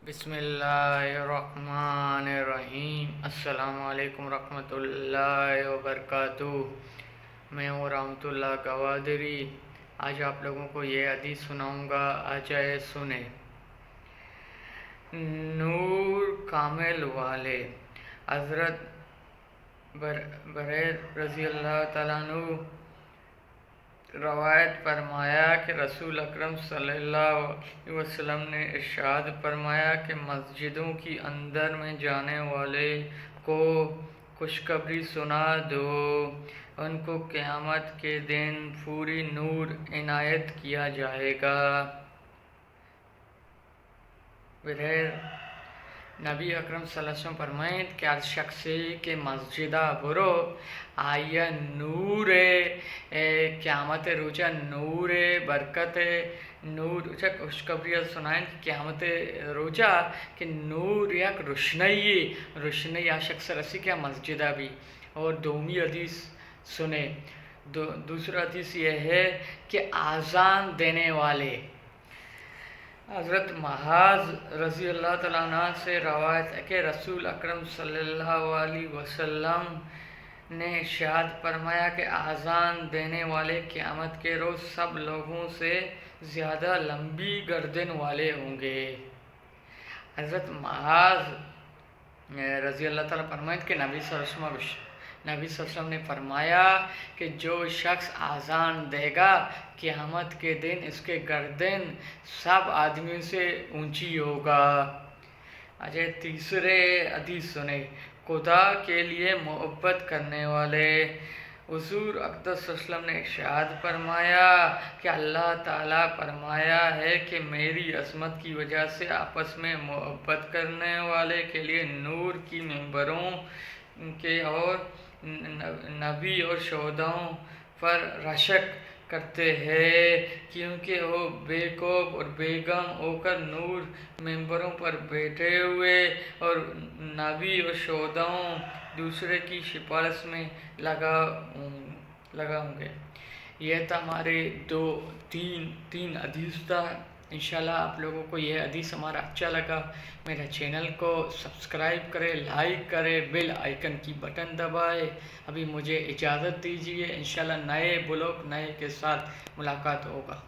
بسم اللہ الرحمن الرحیم۔ السلام علیکم ورحمۃ اللہ وبرکاتہ۔ میں ہوں رحمۃ اللہ گوادری۔ آج آپ لوگوں کو یہ حدیث سناؤں گا، آجائے سنیں۔ نور کامل والے حضرت بریر رضی اللہ تعالیٰ عنہ روایت فرمایا کہ رسول اکرم صلی اللہ علیہ وسلم نے ارشاد فرمایا کہ مسجدوں کی اندر میں جانے والے کو خوشخبری سنا دو، ان کو قیامت کے دن پوری نور عنایت کیا جائے گا۔ نبی اکرم صلی اللہ علیہ وسلم فرمائیں کہ ہر شخص کے مسجدہ برو آیا نور قیامت روچہ نور برکت نور خوشخبری سنائیں قیامت روچہ کہ نور یک روشنی آ شخص رسی کیا مسجدہ بھی۔ اور دومی حدیث سنے، دوسرا حدیث یہ ہے کہ آذان دینے والے حضرت معاذ رضی اللہ تعالیٰ عنہ سے روایت ہے کہ رسول اکرم صلی اللہ علیہ وسلم نے ارشاد فرمایا کہ آذان دینے والے قیامت کے روز سب لوگوں سے زیادہ لمبی گردن والے ہوں گے۔ حضرت معاذ رضی اللہ تعالیٰ فرمائیں کہ نبی صلی اللہ علیہ وسلم نے فرمایا کہ جو شخص آذان دے گا قیامت کے دن اس کے گردن سب آدمیوں سے اونچی ہوگا۔ اچھا، تیسرے حدیث سنے، خدا کے لیے محبت کرنے والے حضور اقدس صلی اللہ علیہ وسلم نے ارشاد فرمایا کہ اللہ تعالیٰ فرمایا ہے کہ میری عظمت کی وجہ سے آپس میں محبت کرنے والے کے لیے نور کی ممبروں کے اور نبی اور شہداؤں پر رشک کرتے ہیں، کیونکہ وہ بے خوف اور بیگم ہو کر نور ممبروں پر بیٹھے ہوئے اور نبی اور شہداؤں دوسرے کی سفارش میں لگا ہوں گے۔ یہ تھا ہمارے تین حدیث تھا۔ انشاءاللہ آپ لوگوں کو یہ حدیث ہمارا اچھا لگا، میرے چینل کو سبسکرائب کرے، لائک کرے، بیل آئیکن کی بٹن دبائے۔ ابھی مجھے اجازت دیجیے، انشاءاللہ نئے بلاگ کے ساتھ ملاقات ہوگا۔